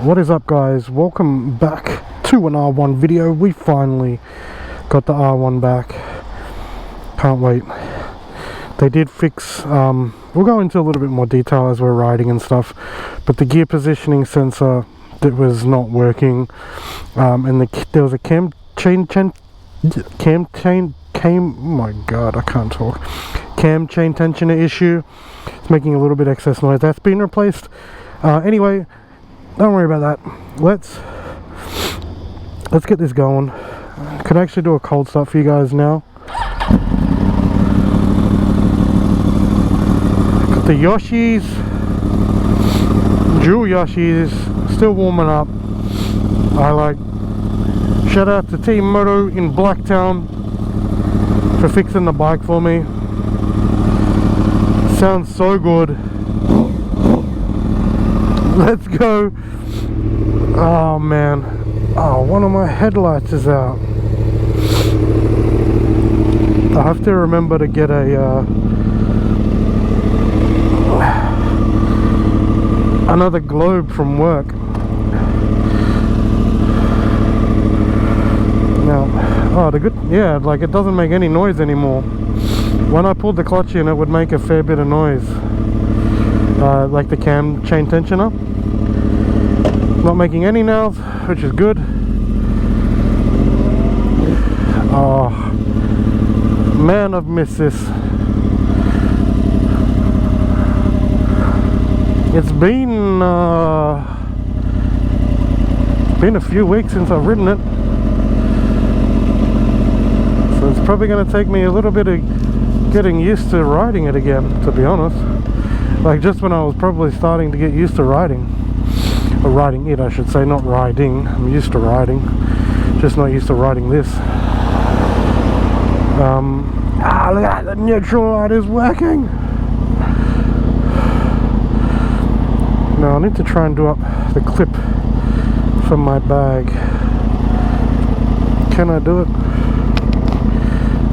What is up, guys? Welcome back to an R1 video. We finally got the R1 back. Can't wait. They did fix, we'll go into a little bit more detail as we're riding and stuff, but the gear positioning sensor that was not working, and there was a cam chain tensioner issue. It's making a little bit excess noise. That's been replaced. Anyway, don't worry about that. Let's get this going. I could actually do a cold start for you guys now. Got the Yoshis, dual Yoshis, still warming up. Shout out to Team Moto in Blacktown for fixing the bike for me. Sounds so good. Let's go. Oh man, one of my headlights is out. I have to remember to get another globe from work. Now, it doesn't make any noise anymore. When I pulled the clutch in, it would make a fair bit of noise, like the cam chain tensioner. Not making any now, which is good. Oh man, I've missed this. It's been a few weeks since I've ridden it, so it's probably going to take me a little bit of getting used to riding it again, to be honest. Like just when I was probably starting to get used to riding. Or riding it, I should say, not riding. I'm used to riding, just not used to riding this. Look at that, the neutral light is working. Now I need to try and do up the clip from my bag. Can I do it?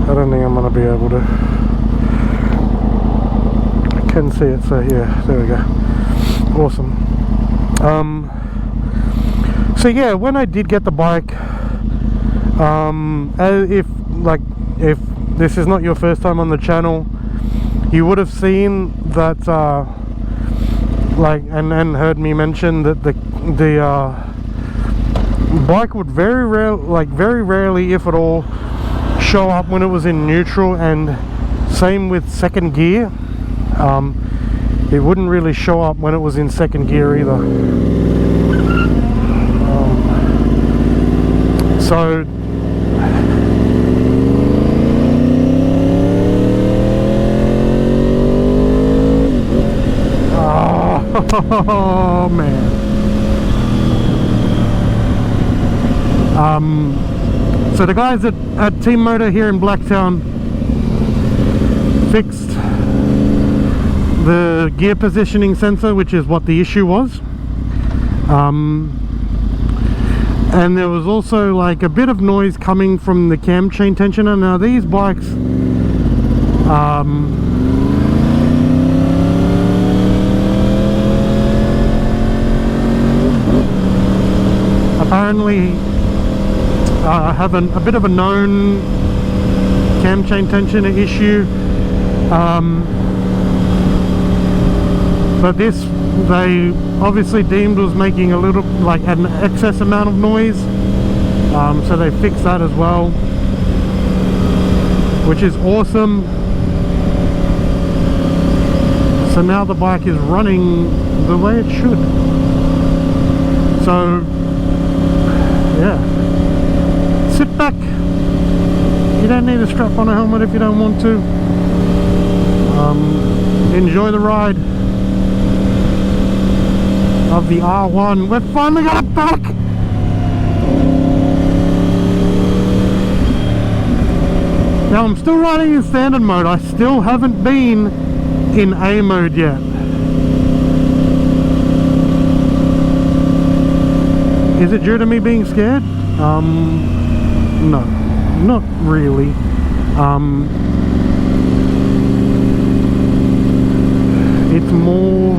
I don't think I'm going to be able to. I can see it, so yeah, there we go. Awesome. So yeah, when I did get the bike, if this is not your first time on the channel, you would have seen that, and heard me mention that the bike would very rarely, if at all, show up when it was in neutral, and same with second gear. It wouldn't really show up when it was in second gear either. So oh man. So the guys at Team Moto here in Blacktown fixed the gear positioning sensor, which is what the issue was. And there was also like a bit of noise coming from the cam chain tensioner. Now these bikes apparently have a bit of a known cam chain tensioner issue, but this they obviously deemed was making a little, like, an excess amount of noise, so they fixed that as well, which is awesome. So now the bike is running the way it should. So yeah, sit back. You don't need to strap on a helmet if you don't want to. Enjoy the ride of the R1. We've finally got it back. Now I'm still riding in standard mode. I still haven't been in A mode yet. Is it due to me being scared? No, not really. It's more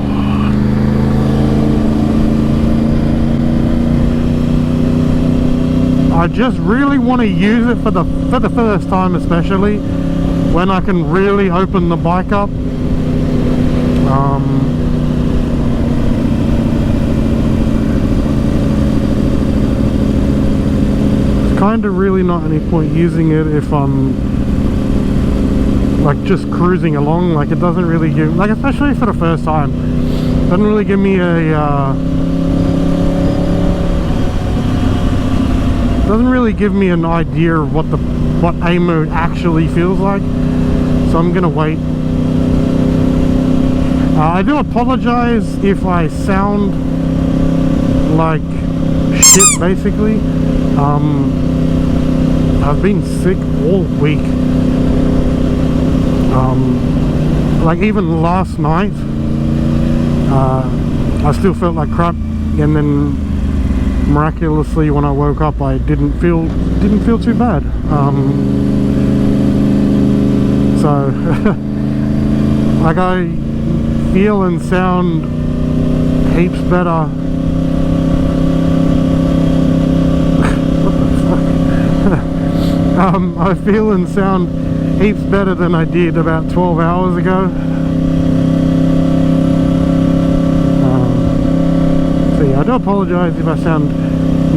I just really want to use it for the first time, especially when I can really open the bike up. It's kind of really not any point using it if I'm like just cruising along. Like, it doesn't really give, like, especially for the first time, doesn't really give me a doesn't really give me an idea of what A mode actually feels like. So I'm gonna wait. I do apologize if I sound like shit, basically. I've been sick all week. Like, even last night, I still felt like crap, and then miraculously when I woke up I didn't feel too bad. So like, I feel and sound heaps better. What the fuck? I feel and sound heaps better than I did about 12 hours ago. So yeah, I do apologise if I sound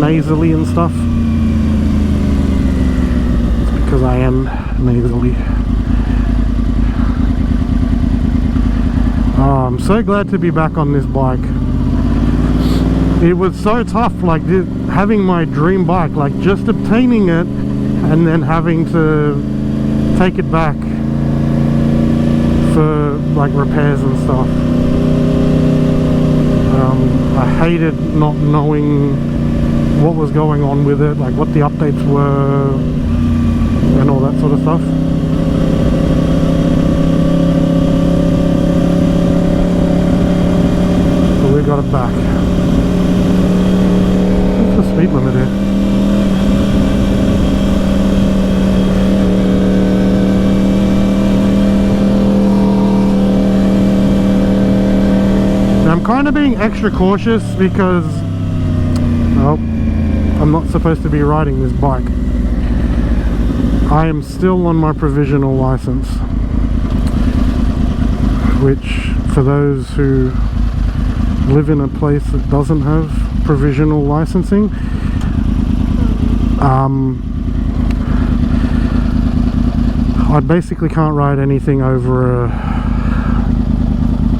nasally and stuff. It's because I am nasally. I'm so glad to be back on this bike. It was so tough, like, having my dream bike, like just obtaining it and then having to take it back for like repairs and stuff. I hated not knowing what was going on with it, like what the updates were and all that sort of stuff. So we got it back. What's the speed limit here? I'm kind of being extra cautious because, well, I'm not supposed to be riding this bike. I am still on my provisional license, which, for those who live in a place that doesn't have provisional licensing, I basically can't ride anything over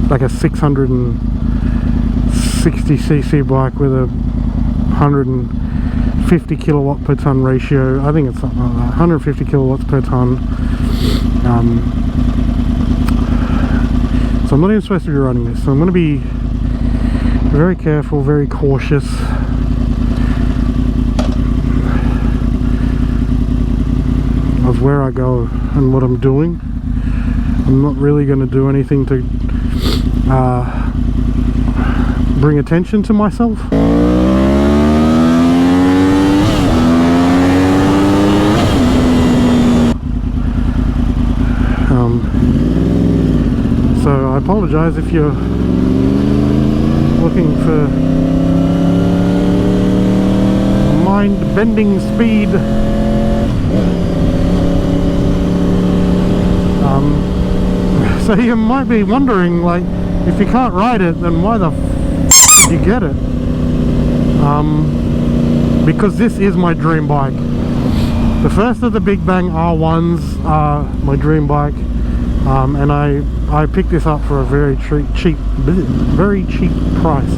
like a 660cc bike with a 150 kilowatt per ton ratio. I think it's something like that, 150 kilowatts per ton. So I'm not even supposed to be riding this, so I'm going to be very careful, very cautious. Of where I go and what I'm doing. I'm not really going to do anything to bring attention to myself. So I apologize if you're looking for mind-bending speed. So you might be wondering, like, if you can't ride it, then why the f did you get it? Because this is my dream bike. The first of the Big Bang R1s are my dream bike, and I picked this up for a very cheap price.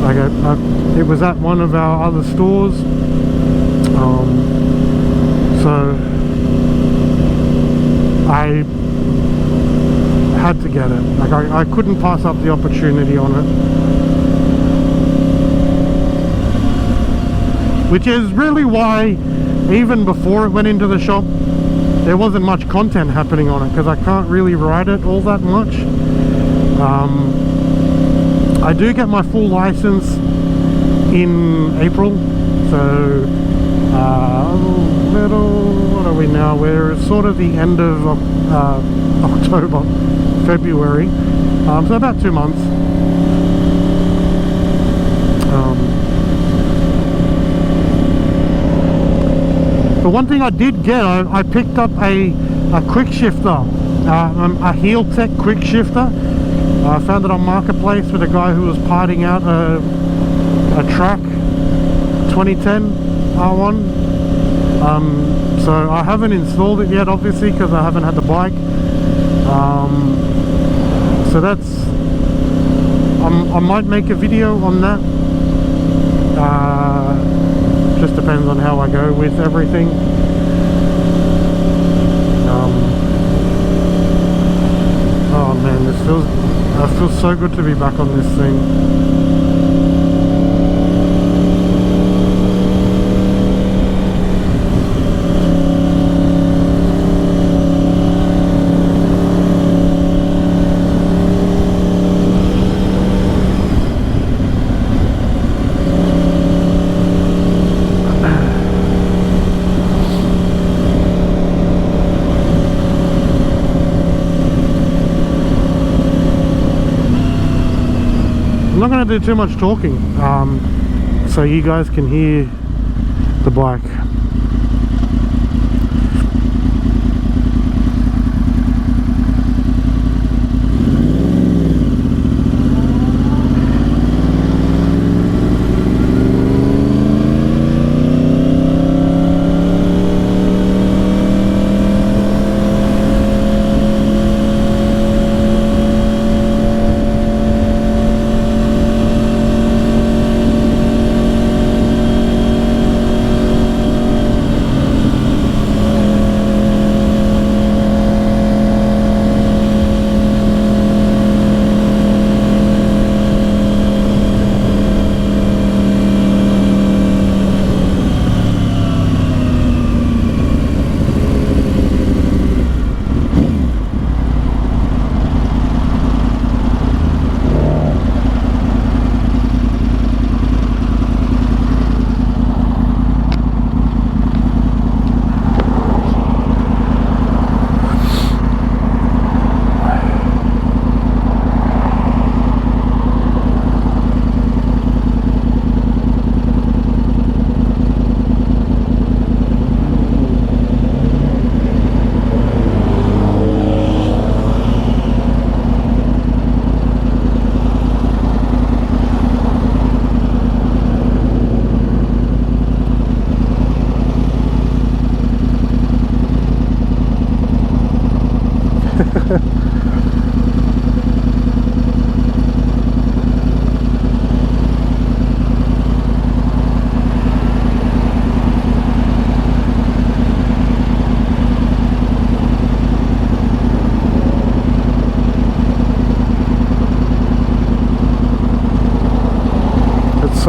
Like it was at one of our other stores, so I had to get it. Like I couldn't pass up the opportunity on it, which is really why even before it went into the shop there wasn't much content happening on it, because I can't really ride it all that much. I do get my full license in April, so what are we now? We're sort of the end of October, February, so about 2 months. The one thing I did get, I picked up a quick shifter, a heel tech quick shifter. I found it on Marketplace with a guy who was parting out a track 2010 R1. So I haven't installed it yet, obviously, because I haven't had the bike. So that's, I might make a video on that. Just depends on how I go with everything. Oh man, it feels so good to be back on this thing. I'm not going to do too much talking, so you guys can hear the bike.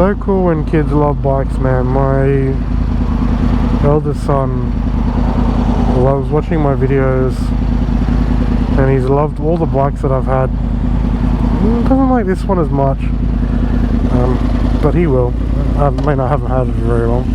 So cool when kids love bikes, man. My eldest son loves watching my videos and he's loved all the bikes that I've had. Doesn't like this one as much, but he will. I mean, I haven't had it for very long.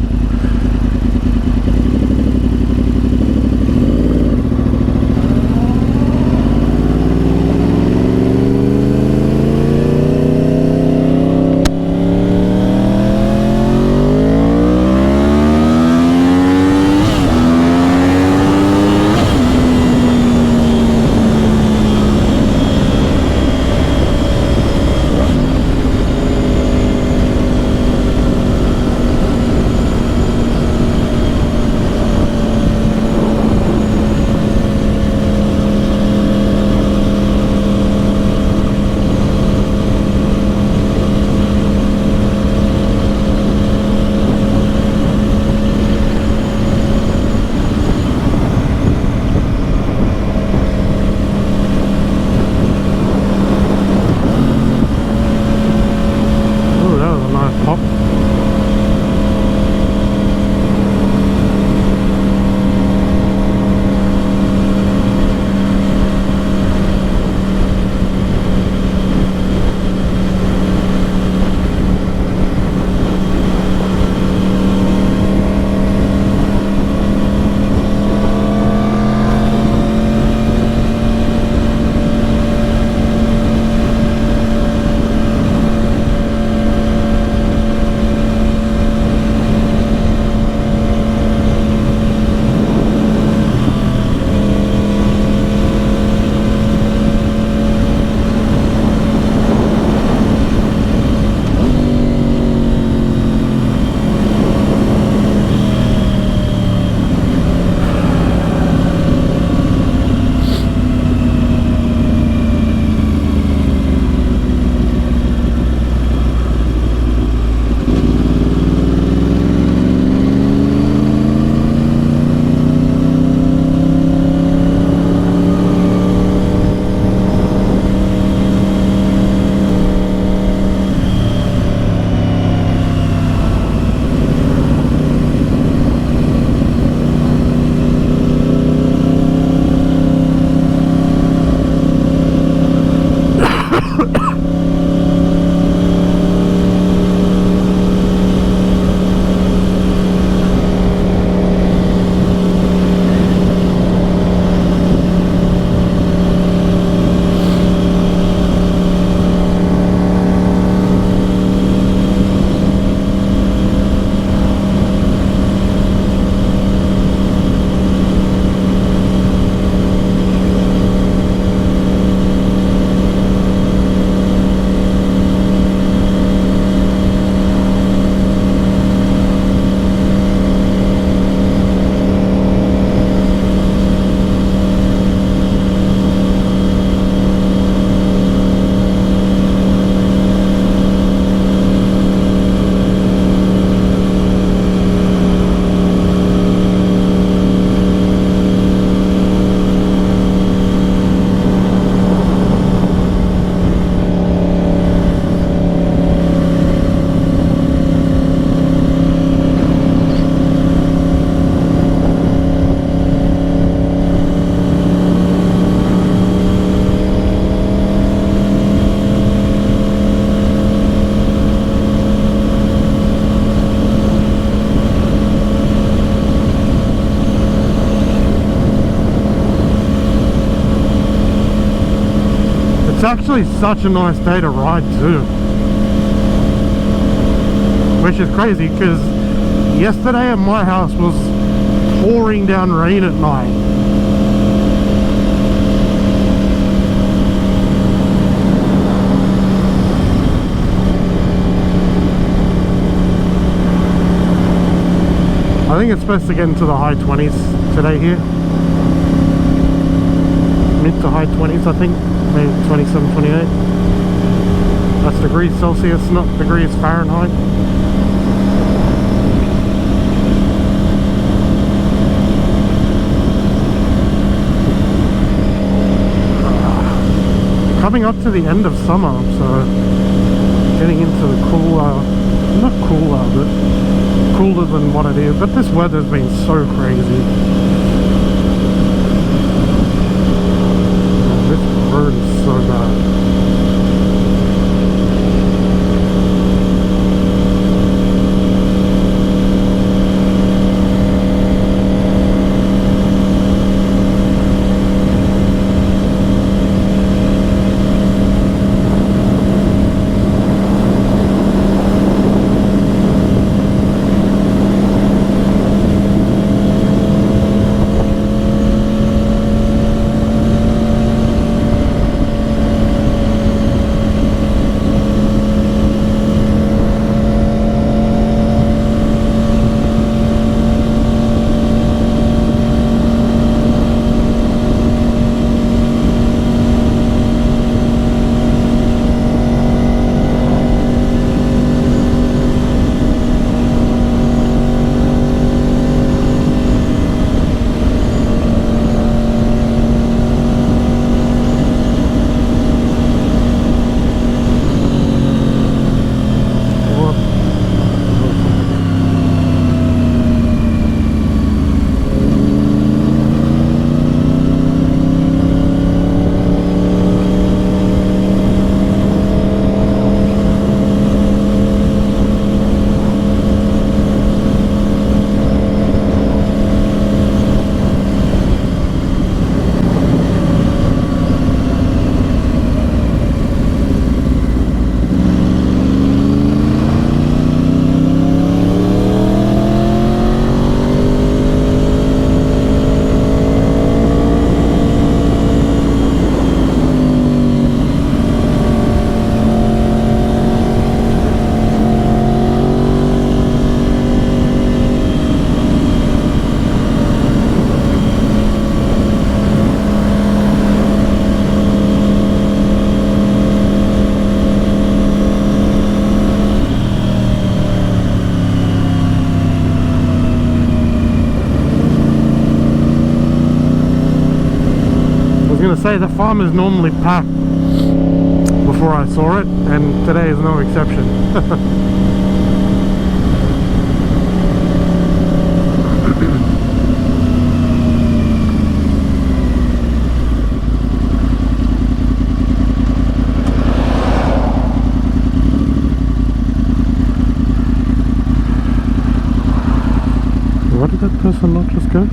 actually such a nice day to ride too, which is crazy because yesterday at my house was pouring down rain at night. I think it's supposed to get into the high 20s today here. Mid to high 20s, I think. Maybe 27, 28. That's degrees Celsius, not degrees Fahrenheit. Coming up to the end of summer, so getting into the cooler, not cooler, but cooler than what it is. But this weather's been so crazy. This road is so bad. Say the farm is normally packed before I saw it, and today is no exception. Why did that person not just go?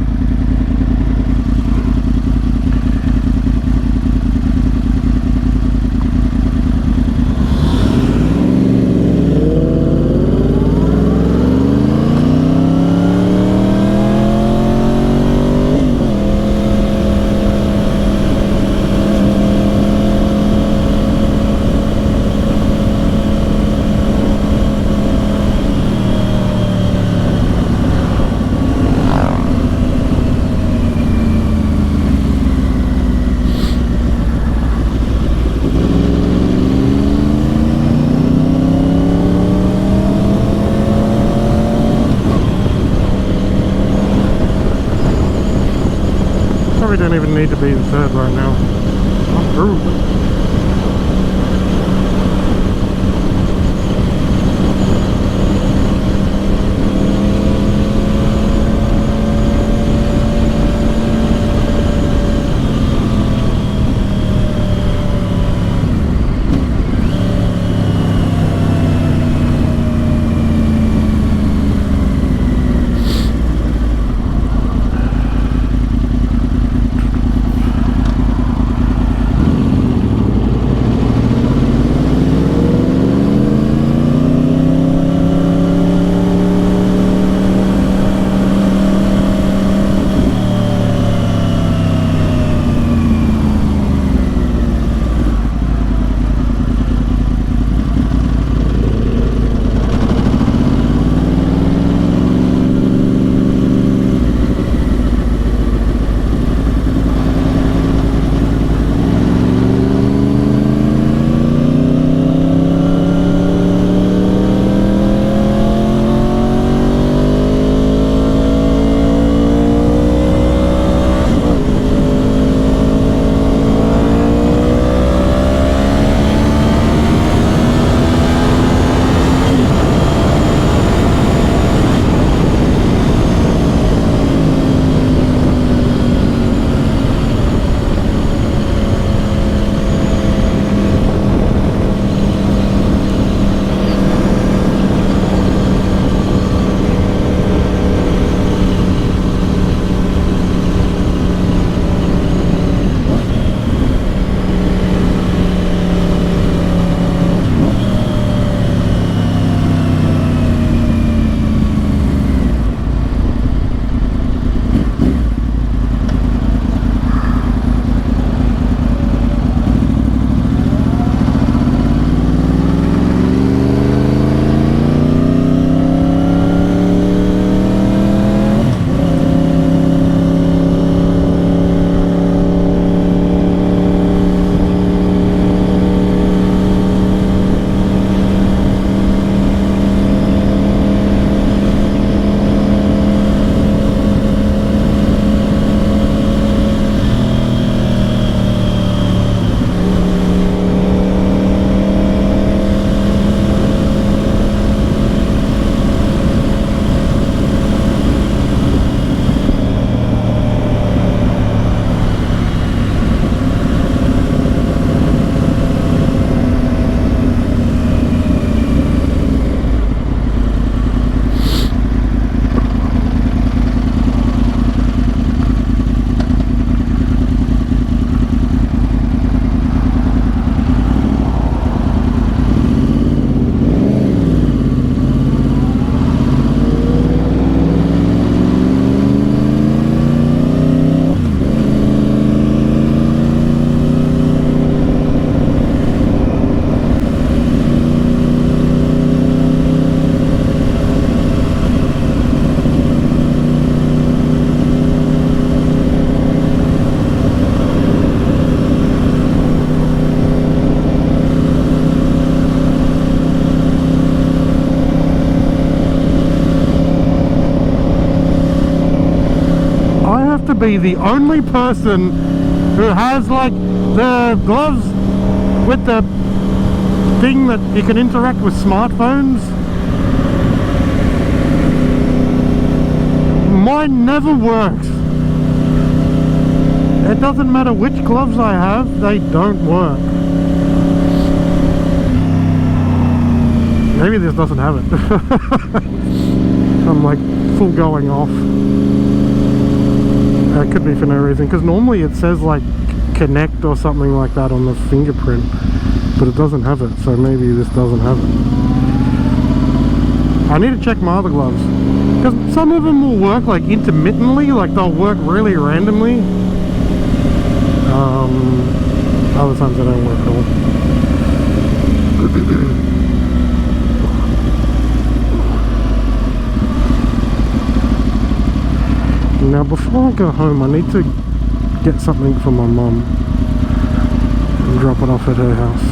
Don't even need to be in third right now. I'm through. to be the only person who has like the gloves with the thing that you can interact with smartphones. Mine never works. It doesn't matter which gloves I have, they don't work. Maybe this doesn't have it. I'm like full going off. It could be for no reason, because normally it says like connect or something like that on the fingerprint, but it doesn't have it, so maybe this doesn't have it. I need to check my other gloves, because some of them will work like intermittently, like they'll work really randomly. Other times they don't work at all. Now before I go home, I need to get something for my mum and drop it off at her house.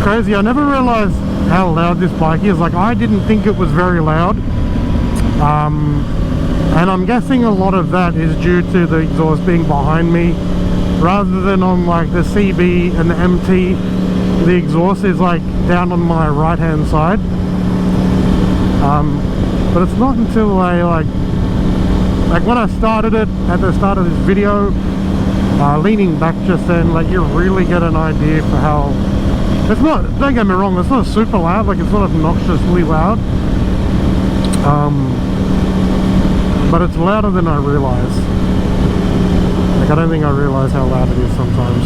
Crazy. I never realized how loud this bike is. Like, I didn't think it was very loud, and I'm guessing a lot of that is due to the exhaust being behind me rather than on like the CB and the MT. The exhaust is like down on my right hand side, but it's not until I like when I started it at the start of this video, leaning back just then, like you really get an idea for how it's not, don't get me wrong, it's not super loud, like it's not obnoxiously loud, but it's louder than I realize. Like, I don't think I realize how loud it is sometimes.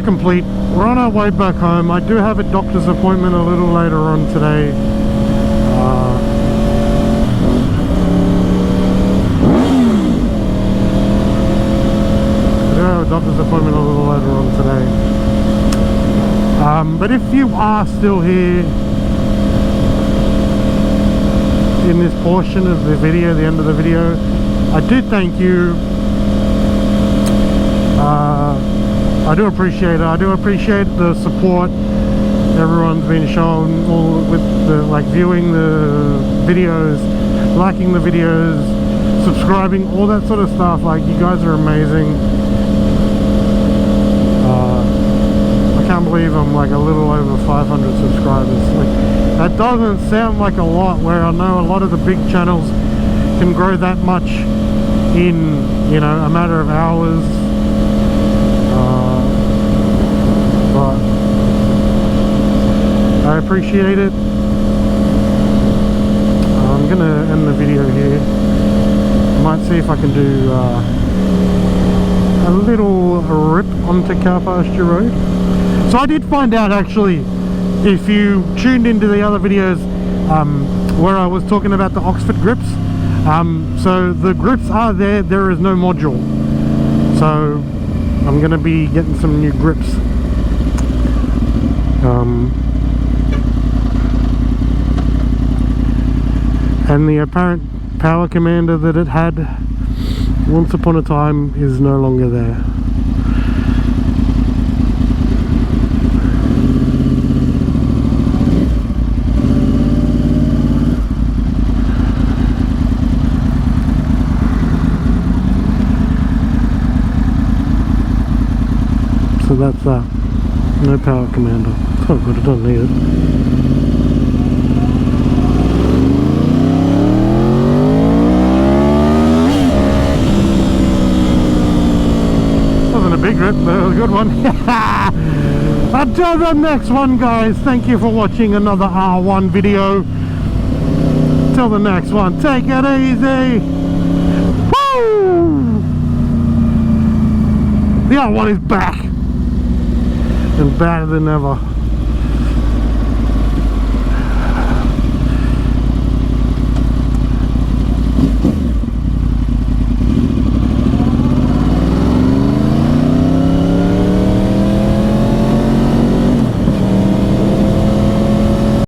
complete. We're on our way back home. I do have a doctor's appointment a little later on today. Doctor's appointment a little later on today. But if you are still here in this portion of the video, the end of the video, I do thank you. I do appreciate it. I do appreciate the support everyone's been shown, all with the viewing the videos, liking the videos, subscribing, all that sort of stuff. Like, you guys are amazing. I can't believe I'm like a little over 500 subscribers. Like, that doesn't sound like a lot, where I know a lot of the big channels can grow that much in, you know, a matter of hours. But I appreciate it. I'm gonna end the video here. Might see if I can do a little rip onto Cow Pasture Road. So I did find out, actually, if you tuned into the other videos where I was talking about the Oxford grips, so the grips are there, there is no module. So I'm going to be getting some new grips. And the apparent power commander that it had once upon a time is no longer there. So that's that. No power commander. Oh good, I don't need it. Big rip, but it was a good one. Until the next one, guys, thank you for watching another R1 video. Till the next one, take it easy. Woo! The R1 is back, and better than ever.